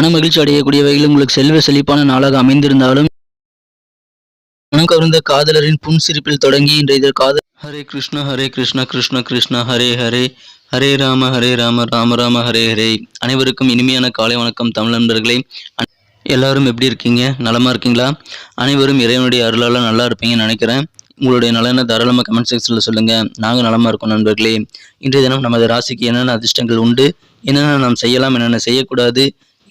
மன மகிழ்ச்சி அடையக்கூடிய வகையில் உங்களுக்கு செல்வ செழிப்பான நாளாக அமைந்திருந்தாலும் மனம் கவர்ந்த காதலரின் புன்சிரிப்பில் தொடங்கி இன்றைய காதல் ஹரே கிருஷ்ணா கிருஷ்ண கிருஷ்ணா ஹரே ஹரே ஹரே ராம ராம ராம ஹரே ஹரே. அனைவருக்கும் இனிமையான காலை வணக்கம் தமிழ் நண்பர்களே. எல்லாரும் எப்படி இருக்கீங்க? நலமா இருக்கீங்களா? அனைவரும் இறைவனுடைய அருளால் நல்லா இருப்பீங்கன்னு நினைக்கிறேன். உங்களுடைய நலனை தாராளமாக கமெண்ட் செக்ஷனில் சொல்லுங்கள். நாங்கள் நலமாக இருக்கோம் நண்பர்களே. இன்றைய தினம் நமது ராசிக்கு என்னென்ன அதிர்ஷ்டங்கள் உண்டு, என்னென்ன நாம் செய்யலாம், என்னென்ன செய்யக்கூடாது,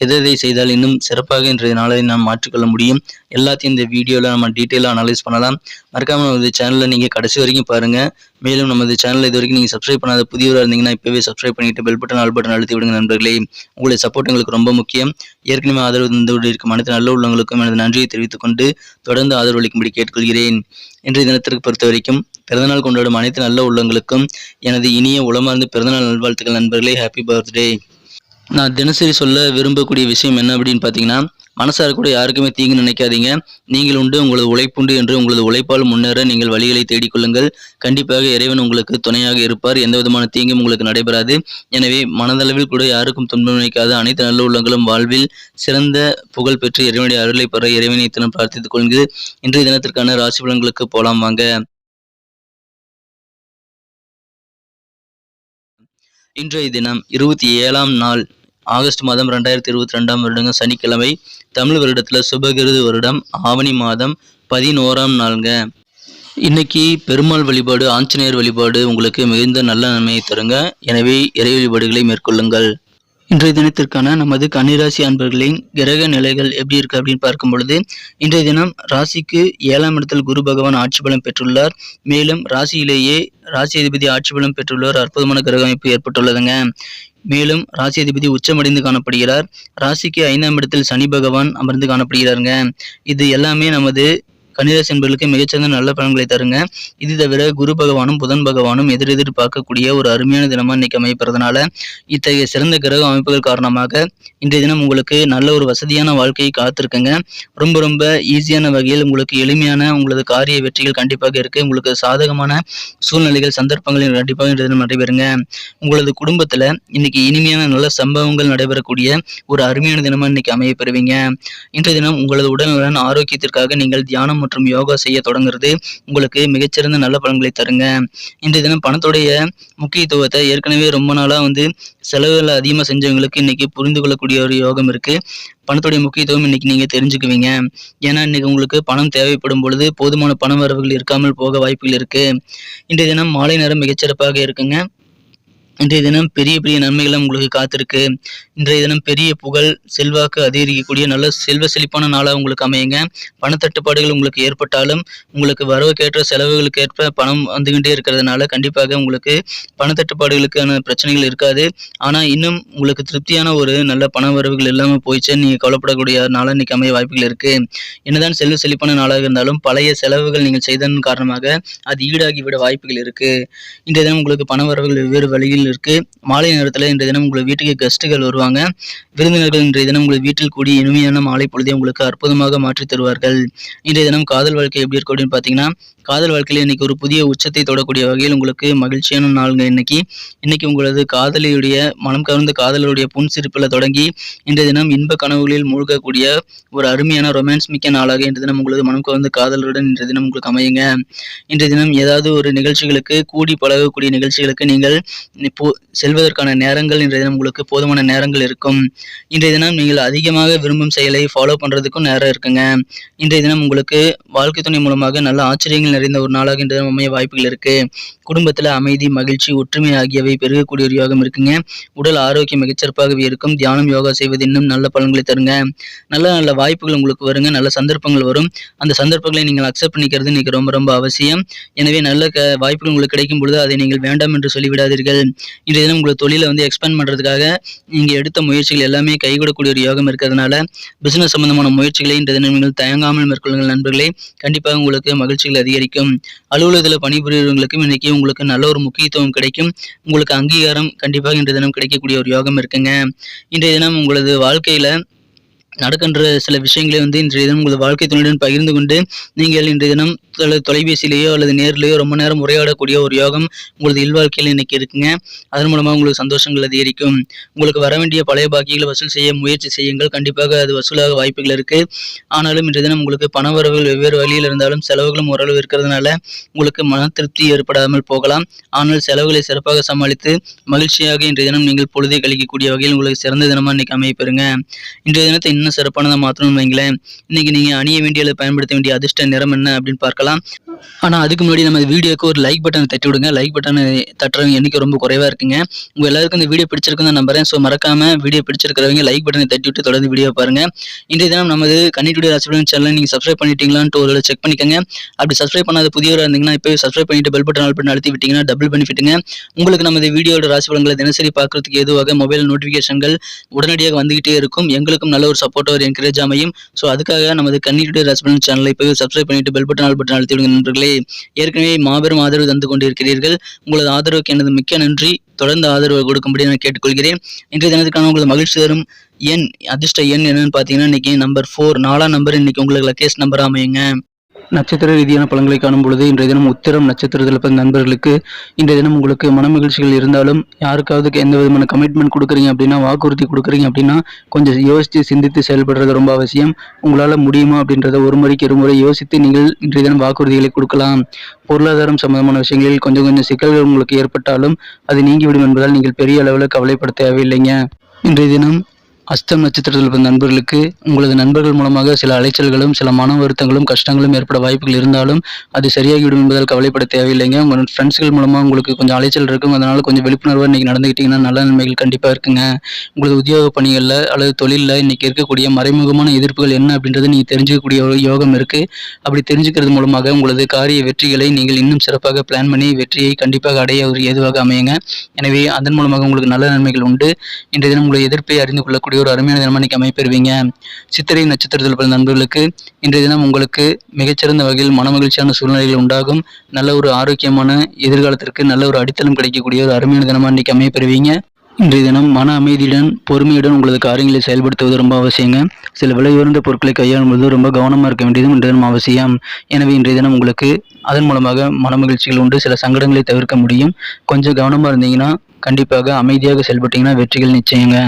எதை செய்தால் இன்னும் சிறப்பாக இன்றைய நாளை நாம் மாற்றிக்கொள்ள முடியும், எல்லாத்தையும் இந்த வீடியோவில் நம்ம டீட்டெயிலாக அனலைஸ் பண்ணலாம். மறக்காமல் நமது சேனலில் நீங்கள் கடைசி வரைக்கும் பாருங்கள். மேலும் நமது சேனலில் இது வரைக்கும் நீங்கள் சப்ஸ்கிரைப் பண்ணாத புதியவராக இருந்தீங்கன்னா இப்போவே சப்ஸ்கிரைப் பண்ணிவிட்டு பெல் பட்டன் ஆல் பட்டன் அழுத்தி விடுங்க நண்பர்களே. உங்களுடைய சப்போர்ட் எங்களுக்கு ரொம்ப முக்கியம். ஏற்கனவே ஆதரவு தந்து இருக்கும் அனைத்து நல்ல உள்ளவங்களுக்கும் எனது நன்றியை தெரிவித்துக் கொண்டு தொடர்ந்து ஆதரவு அளிக்கும்படி கேட்டுக்கொள்கிறேன். இன்றைய தினத்திற்கு பொறுத்த வரைக்கும் பிறந்தநாள் கொண்டாடும் அனைத்து நல்ல உள்ளவங்களுக்கும் எனது இனிய உளமார்ந்த பிறந்தநாள் நல்வாழ்த்துக்கள் நண்பர்களே. Happy birthday. நான் தினசரி சொல்ல விரும்பக்கூடிய விஷயம் என்ன அப்படின்னு பார்த்தீங்கன்னா, மனசார கூட யாருக்குமே தீங்கு நினைக்காதீங்க. நீங்கள் உண்டு, உங்களது உழைப்புண்டு என்று உங்களது உழைப்பால் முன்னேற நீங்கள் வழிகளை தேடிக்கொள்ளுங்கள். கண்டிப்பாக இறைவன் உங்களுக்கு துணையாக இருப்பார். எந்த விதமான தீங்கும் உங்களுக்கு நடைபெறாது. எனவே மனதளவில் கூட யாருக்கும் துன்பம் நினைக்காத அனைத்து நல்ல உள்ளங்களும் வாழ்வில் சிறந்த புகழ் பெற்று இறைவனுடைய அருளை பெற இறைவனை தினம் பிரார்த்தித்துக் கொள்கிறது. இன்றைய தினத்திற்கான ராசி பலன்களுக்கு போலாம் வாங்க. இன்றைய தினம் 27ஆம் நாள் ஆகஸ்ட் மாதம் 2022 வருடங்க சனிக்கிழமை. தமிழ் வருடத்தில் சுபகிருது வருடம் ஆவணி மாதம் 11ஆம் நாளுங்க. இன்னைக்கு பெருமாள் வழிபாடு, ஆஞ்சநேயர் வழிபாடு உங்களுக்கு மிகுந்த நல்ல நன்மையை தருங்க. எனவே இறை வழிபாடுகளை மேற்கொள்ளுங்கள். இன்றைய தினத்திற்கான நமது கன்னிராசி அன்பர்களின் கிரக நிலைகள் எப்படி இருக்கு அப்படின்னு பார்க்கும் பொழுது, இன்றைய தினம் ராசிக்கு 7ஆம் இடத்தில் குரு பகவான் ஆட்சி பலம் பெற்றுள்ளார். மேலும் ராசியிலேயே ராசி அதிபதி ஆட்சி பலம் பெற்றுள்ளார். அற்புதமான கிரக அமைப்பு ஏற்பட்டுள்ளதுங்க. மேலும் ராசி அதிபதி உச்சமடைந்து காணப்படுகிறார். ராசிக்கு 5ஆம் இடத்தில் சனி பகவான் அமர்ந்து காணப்படுகிறாருங்க. இது எல்லாமே நமது கன்னிராசி என்பவர்களுக்கு மிகச்சிறந்த நல்ல பலன்களை தருங்க. இது தவிர குரு பகவானும் புதன் பகவானும் எதிரெதிர் பார்க்கக்கூடிய ஒரு அருமையான தினமா இன்னைக்கு அமைப்பறதுனால இத்தகைய சிறந்த கிரக அமைப்புகள் காரணமாக இன்றைய தினம் உங்களுக்கு நல்ல ஒரு வசதியான வாழ்க்கையை காத்திருக்குங்க. ரொம்ப ரொம்ப ஈஸியான வகையில் உங்களுக்கு எளிமையான உங்களது காரிய வெற்றிகள் கண்டிப்பாக இருக்கு. உங்களுக்கு சாதகமான சூழ்நிலைகள், சந்தர்ப்பங்கள் கண்டிப்பாக இன்றைய தினம் நடைபெறுங்க. உங்களது குடும்பத்துல இன்னைக்கு இனிமையான நல்ல சம்பவங்கள் நடைபெறக்கூடிய ஒரு அருமையான தினமா இன்னைக்கு அமைய பெறுவீங்க. இன்றைய தினம் உங்களது உடல்நலன் ஆரோக்கியத்திற்காக நீங்கள் தியானம் மற்றும் யோகா செய்ய தொடங்குறது உங்களுக்கு மிகச்சிறந்த நல்ல பலன்களை தருங்க. இன்றைய தினம் பணத்துடைய முக்கியத்துவத்தை ஏற்கனவே ரொம்ப நாளா செலவுகளை அதிகமாக செஞ்சவங்களுக்கு இன்னைக்கு புரிந்து கொள்ளக்கூடிய ஒரு யோகம் இருக்கு. பணத்துடைய முக்கியத்துவம் இன்னைக்கு நீங்க தெரிஞ்சுக்குவீங்க. ஏன்னா இன்னைக்கு உங்களுக்கு பணம் தேவைப்படும் பொழுது போதுமான பண வரவுகள் இருக்காமல் போக வாய்ப்புகள் இருக்கு. இன்றைய தினம் மாலை நேரம் மிகச்சிறப்பாக இருக்குங்க. இன்றைய தினம் பெரிய பெரிய நன்மைகளும் உங்களுக்கு காத்திருக்கு. இன்றைய தினம் பெரிய புகழ், செல்வாக்கு அதிகரிக்கக்கூடிய நல்ல செல்வ செழிப்பான நாளாக உங்களுக்கு அமையுங்க. பணத்தட்டுப்பாடுகள் உங்களுக்கு ஏற்பட்டாலும் உங்களுக்கு வரவுக்கேற்ற செலவுகளுக்கு ஏற்ப பணம் வந்துகிட்டே இருக்கிறதுனால கண்டிப்பாக உங்களுக்கு பணத்தட்டுப்பாடுகளுக்கான பிரச்சனைகள் இருக்காது. ஆனால் இன்னும் உங்களுக்கு திருப்தியான ஒரு நல்ல பண வரவுகள் இல்லாமல் போயிடுச்சுன்னு நீங்கள் கவலைப்படக்கூடிய நாளாக இன்னைக்கு அமைய வாய்ப்புகள் இருக்கு. என்னதான் செல்வ செழிப்பான நாளாக இருந்தாலும் பழைய செலவுகள் நீங்கள் செய்ததன் காரணமாக அது ஈடாகிவிட வாய்ப்புகள் இருக்கு. இன்றைய தினம் உங்களுக்கு பண வரவுகள் வெவ்வேறு வழியில் இருக்கு. மாலை நேரத்தில் இன்றைய தினம் உங்கள் வீட்டுக்கு கெஸ்ட்டுகள் வருவாங்க. விருந்தினர்கள் இன்றைய தினம் உங்கள் வீட்டில் கூடி இனிமையான மாலை பொழுதை உங்களுக்கு அற்புதமாக மாற்றி தருவார்கள். இன்றைய தினம் காதல் வாழ்க்கை எப்படி இருக்கும் அப்படின்னு பார்த்தீங்கன்னா, காதல் வாழ்க்கையில் இன்னைக்கு ஒரு புதிய உச்சத்தை தொடக்கூடிய வகையில் உங்களுக்கு மகிழ்ச்சியான நாளுங்க. இன்னைக்கு உங்களது காதலியுடைய மனம் கவர்ந்த காதலருடைய புன்சிரிப்பில் தொடங்கி இன்றைய தினம் இன்ப கனவுகளில் மூழ்கக்கூடிய ஒரு அருமையான ரொமான்ஸ் மிக்க நாளாக இன்றைய தினம் உங்களது மனம் கவர்ந்த காதலருடன் இன்றைய தினம் உங்களுக்கு அமையுங்க. இன்றைய தினம் ஏதாவது ஒரு நிகழ்ச்சிகளுக்கு கூடி பழகக்கூடிய நிகழ்ச்சிகளுக்கு நீங்கள் செல்வதற்கான நேரங்கள் இன்றைய தினம் உங்களுக்கு போதுமான நேரங்கள் இருக்கும். இன்றைய தினம் நீங்கள் அதிகமாக விரும்பும் செயலை ஃபாலோ பண்றதுக்கும் நேரம் இருக்குங்க. இன்றைய தினம் உங்களுக்கு வாழ்க்கை துணை மூலமாக நல்ல ஆச்சரியங்கள் நிறைந்த ஒரு நாளாக இன்றைய தினம் அமைய வாய்ப்புகள் இருக்கு. குடும்பத்தில் அமைதி, மகிழ்ச்சி, ஒற்றுமை ஆகியவை பெருகக்கூடிய ஒரு யோகம் இருக்குங்க. உடல் ஆரோக்கியம் மிகச்சிறப்பாகவே இருக்கும். தியானம், யோகா செய்வது இன்னும் நல்ல பலன்களை தருங்க. நல்ல நல்ல வாய்ப்புகள் உங்களுக்கு வருங்க. நல்ல சந்தர்ப்பங்கள் வரும். அந்த சந்தர்ப்பங்களை நீங்கள் அக்செப்ட் பண்ணிக்கிறது இன்னைக்கு ரொம்ப ரொம்ப அவசியம். எனவே நல்ல வாய்ப்புகள் உங்களுக்கு கிடைக்கும் பொழுது அதை நீங்கள் வேண்டாம் என்று சொல்லிவிடாதீர்கள். இன்றைய தினம் உங்களை தொழிலை எக்ஸ்பேண்ட் பண்ணுறதுக்காக நீங்கள் எடுத்த முயற்சிகள் எல்லாமே கைகூடக்கூடிய ஒரு யோகம் இருக்கிறதுனால பிசினஸ் சம்பந்தமான முயற்சிகளை இன்றைய தினம் நீங்கள் தயங்காமல் மேற்கொள்ளுங்கள் நண்பர்களே. கண்டிப்பாக உங்களுக்கு மகிழ்ச்சிகள் அதிகரிக்கும். அலுவலகத்தில் பணிபுரியவர்களுக்கும் இன்னைக்கு உங்களுக்கு நல்ல ஒரு முக்கியத்துவம் கிடைக்கும். உங்களுக்கு அங்கீகாரம் கண்டிப்பாக இன்றைய தினம் கிடைக்கக்கூடிய ஒரு யோகம் இருக்குங்க. இன்றைய தினம் உங்களது வாழ்க்கையில நடக்கின்ற சில விஷயங்களை இன்றைய தினம் உங்களது வாழ்க்கை துணையுடன் பகிர்ந்து கொண்டு நீங்கள் இன்றைய தினம் தொலைபேசியிலேயோ அல்லது நேர்லயோ ரொம்ப நேரம் உரையாடக்கூடிய ஒரு யோகம் உங்களது இல்வாழ்க்கையில் இன்னைக்கு இருக்குங்க. அதன் மூலமாக உங்களுக்கு சந்தோஷங்கள் அதிகரிக்கும். உங்களுக்கு வர வேண்டிய பழைய பாக்கிகளை வசூல் செய்ய முயற்சி செய்யுங்கள். கண்டிப்பாக அது வசூலாக வாய்ப்புகள் இருக்கு. ஆனாலும் இன்றைய தினம் உங்களுக்கு பண வரவுகள் வெவ்வேறு வழியில் இருந்தாலும் செலவுகளும் ஓரளவு இருக்கிறதுனால உங்களுக்கு மன திருப்தி ஏற்படாமல் போகலாம். ஆனால் செலவுகளை சிறப்பாக சமாளித்து மகிழ்ச்சியாக இன்றைய தினம் நீங்கள் பொழுதை கழிக்கக்கூடிய வகையில் உங்களுக்கு சிறந்த தினமா இன்னைக்கு அமைப்பெறுங்க. இன்றைய தினத்தை இன்னும் சிறப்பானதாக மாற்றணும்னு வைங்களேன். இன்னைக்கு நீங்க அணிய வேண்டிய அல்லது பயன்படுத்த வேண்டிய அதிர்ஷ்ட நிறம் என்ன அப்படின்னு பார்க்கலாம். ஆனா அதுக்கு முன்னாடி நம்ம வீடியோக்கு ஒரு லைக் பட்டன் தட்டி விடுங்க. லைக் பட்டன் தட்டுறவங்க எண்ணிக்கை ரொம்ப குறைவா இருக்குங்க. உங்க எல்லாருக்கும் இந்த வீடியோ பிடிச்சிருக்குன்னு நம்புறேன். ஸோ மறக்காம வீடியோ பிடிச்சிருக்கிறவங்க லைக் பட்டனை தட்டி விட்டு தொடர்ந்து வீடியோ பாருங்க. இன்றைய தினம் நமது கன்னி டுடே ராசிபலன் சேனலை நீங்க சப்ஸ்கிரைப் பண்ணிட்டீங்களான்ட்டு ஒரு செக் பண்ணிக்கங்க. அப்படி சப்ஸ்கிரைப் பண்ணாத புதியவராக இருந்தீங்கன்னா இப்போ சப்ஸ்கிரைப் பண்ணிட்டு பெல் பட்டன் ஆல் பட்டன் அழுத்தி விட்டீங்கன்னா டபுள் பெனிஃபிட்டுங்க. உங்களுக்கு நமது வீடியோட ராசிபலன்களை தினசரி பார்க்கறதுக்கு ஏதுவாக மொபைல் நோட்டிஃபிகேஷன்கள் உடனடியாக வந்துகிட்டே இருக்கும். எங்களுக்கும் நல்ல ஒரு சப்போர்ட் ஒரு என்கரேஜ் அமையும். ஸோ அதுக்காக நமது கன்னி டுடே ராசிபலன் சேனலை இப்போ சப்ஸ்கிரைப் பண்ணிட்டு பெல் பட்டன் ஆல் பட்டன் அழுத்தி விடுங்க நண்பர்களே. ஏற்கனவே மாபெரும் ஆதரவு தந்து கொண்டிருக்கிறீர்கள். உங்களது ஆதரவுக்கு எனது மிக்க நன்றி. தொடர்ந்து ஆதரவு கொடுக்கும்படி நான் கேட்டுக்கொள்கிறேன். இன்றைய தினத்துக்கான உங்களது மகிழ்ச்சி தரும் எண் அதிர்ஷ்ட எண் என்னன்னு பார்த்தீங்கன்னா இன்னைக்கு நம்பர் 4 4ஆம் நம்பர் இன்னைக்கு உங்களுக்கு லக்கேஸ்ட் நம்பர் அமையுங்க. நட்சத்திர ரீதியான பலன்களை காணும் பொழுது இன்றைய தினம் உத்திரம் நட்சத்திரத்தில் பிறந்த நண்பர்களுக்கு இன்றைய தினம் உங்களுக்கு மனமகிழ்ச்சிகள் இருந்தாலும் யாருக்காவது எந்த விதமான கமிட்மெண்ட் கொடுக்குறீங்க அப்படின்னா வாக்குறுதி கொடுக்குறீங்க அப்படின்னா கொஞ்சம் யோசித்து சிந்தித்து செயல்படுறது ரொம்ப அவசியம். உங்களால் முடியுமா அப்படின்றத ஒரு முறைக்கு இருமுறை யோசித்து நீங்கள் இன்றைய தினம் வாக்குறுதிகளை கொடுக்கலாம். பொருளாதாரம் சம்பந்தமான விஷயங்களில் கொஞ்சம் சிக்கல்கள் உங்களுக்கு ஏற்பட்டாலும் அது நீங்கிவிடும் என்பதால் நீங்கள் பெரிய அளவில் கவலைப்பட தேவையில்லைங்க. இன்றைய தினம் அஸ்தம் நட்சத்திரத்தில் பிறந்த நண்பர்களுக்கு உங்களது நண்பர்கள் மூலமாக சில அலைச்சல்களும் சில மன வருத்தங்களும் கஷ்டங்களும் ஏற்பட வாய்ப்புகள் இருந்தாலும் அது சரியாகிவிடும் என்பதால் கவலைப்பட தேவையில்லைங்க. உங்கள் ஃப்ரெண்ட்ஸ்கள் மூலமாக உங்களுக்கு கொஞ்சம் அலைச்சல் இருக்கும். அதனால கொஞ்சம் விழிப்புணர்வாக இன்னைக்கு நடந்துக்கிட்டீங்கன்னா நல்ல நன்மைகள் கண்டிப்பாக இருக்குங்க. உங்களது உத்தியோக பணிகளில் அல்லது தொழிலில் இன்னைக்கு இருக்கக்கூடிய மறைமுகமான எதிர்ப்புகள் என்ன அப்படின்றத நீங்கள் தெரிஞ்சுக்கக்கூடிய ஒரு யோகம் இருக்கு. அப்படி தெரிஞ்சுக்கிறது மூலமாக உங்களது காரிய வெற்றிகளை நீங்கள் இன்னும் சிறப்பாக பிளான் பண்ணி வெற்றியை கண்டிப்பாக அடைய ஒரு ஏதுவாக அமையுங்க. எனவே அதன் மூலமாக உங்களுக்கு நல்ல நன்மைகள் உண்டு. இன்றைய தினம் உங்களுடைய எதிர்ப்பை அறிந்து கொள்ளக்கூடிய ஒரு அருமையான தினம் இன்னைக்கு அமைப்பெறுவீங்க. சித்திரை நட்சத்திரத்தில் பிறந்த நண்பர்களுக்கு இன்றைய தினம் உங்களுக்கு மிகச்சிறந்த வகையில் மனமகிழ்ச்சியான சூழ்நிலைகள் உண்டாகும். நல்ல ஒரு ஆரோக்கியமான எதிர்காலத்திற்கு நல்ல ஒரு அடித்தளம் கிடைக்கக்கூடிய ஒரு அருமையான தினமா இன்னைக்கு அமைப்பெறுவீங்க. இன்றைய தினம் மன அமைதியுடன் பொறுமையுடன் உங்களது காரியங்களை செயல்படுத்துவது ரொம்ப அவசியங்க. சில விலை உயர்ந்த பொருட்களை கையாளும் போது ரொம்ப கவனமாக இருக்க வேண்டியதும் இன்றைய தினம் அவசியம். எனவே இன்றைய தினம் உங்களுக்கு அதன் மூலமாக மனமகிழ்ச்சிகள் உண்டு. சில சங்கடங்களை தவிர்க்க முடியும். கொஞ்சம் கவனமாக இருந்தீங்கன்னா கண்டிப்பாக அமைதியாக செயல்பட்டீங்கன்னா வெற்றிகள் நிச்சயங்க.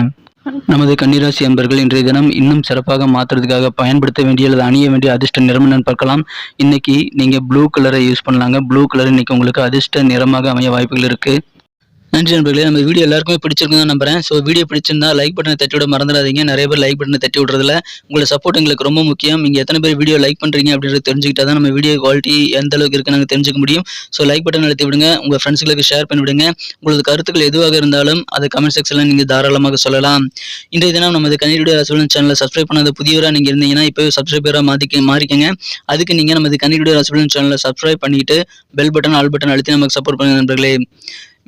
நமது கன்னிராசி அன்பர்கள் இன்றைய தினம் இன்னும் சிறப்பாக மாற்றுறதுக்காக பயன்படுத்த வேண்டிய அல்லது அணிய வேண்டிய அதிர்ஷ்ட நிறம் என்னன்னு பார்க்கலாம். இன்னைக்கு நீங்க ப்ளூ கலரை யூஸ் பண்ணலாங்க. ப்ளூ கலர் இன்னைக்கு உங்களுக்கு அதிர்ஷ்ட நிறமாக அமைய வாய்ப்புகள் இருக்கு. நன்றி நண்பர்களே. நம்ம வீடியோ எல்லாருக்குமே பிடிச்சிருக்குன்னு நம்புறேன். ஸோ வீடியோ பிடிச்சிருந்தா லைக் பட்டனை தட்டி விட மறந்துடாதீங்க. நிறைய பேர் லைக் பட்டனை தட்டி விடுறதுல உங்களை சப்போர்ட் எங்களுக்கு ரொம்ப முக்கியம். நீங்கள் எத்தனை பேர் வீடியோ லைக் பண்ணுறீங்க அப்படின்றத தெரிஞ்சுக்கிட்டா தான் நம்ம வீடியோ குவாலிட்டி எந்த அளவுக்கு இருக்குன்னு நாங்கள் தெரிஞ்சுக்க முடியும். ஸோ லைக் பட்டன் அழுத்தி விடுங்க. உங்கள் ஃப்ரெண்ட்ஸ்களுக்கு ஷேர் பண்ணி விடுங்க. உங்களது கருத்துக்கள் எதுவாக இருந்தாலும் அதை கமெண்ட் செக்ஷனில் நீங்கள் தாராளமாக சொல்லலாம். இன்றைய தினம் நமது கன்னி டுடே ராசிபலன் சேனலை சப்ஸ்கிரைப் பண்ணாத புதியவராக நீங்கள் இருந்தீங்கன்னா இப்போ சப்ஸ்கிரைபராக மாறிக்கங்க. அதுக்கு நீங்கள் நமது கன்னி டுடே ராசிபலன் சேனலை சப்ஸ்கிரைப் பண்ணிட்டு பெல் பட்டன் ஆல் பட்டன் அழுத்தி நமக்கு சப்போர்ட் பண்ணுங்க நண்பர்களே.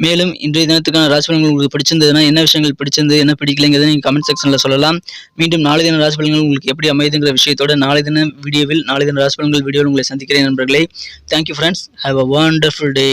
மேலும் இன்றைய தினத்துக்கான ராசி பலன்கள் உங்களுக்கு பிடிச்சிருந்ததுன்னா என்ன விஷயங்கள் பிடிச்சிருந்து என்ன பிடிக்கலைங்கிறத நீங்கள் கமெண்ட் செக்ஷனில் சொல்லலாம். மீண்டும் நாளை தின ராசி பலன்கள் உங்களுக்கு எப்படி அமைதுங்கிற விஷயத்தோட நாளை தின ராசி பலன்கள் வீடியோவில் உங்களை சந்திக்கிறேன் நண்பர்களே. Thank you friends. Have a wonderful day.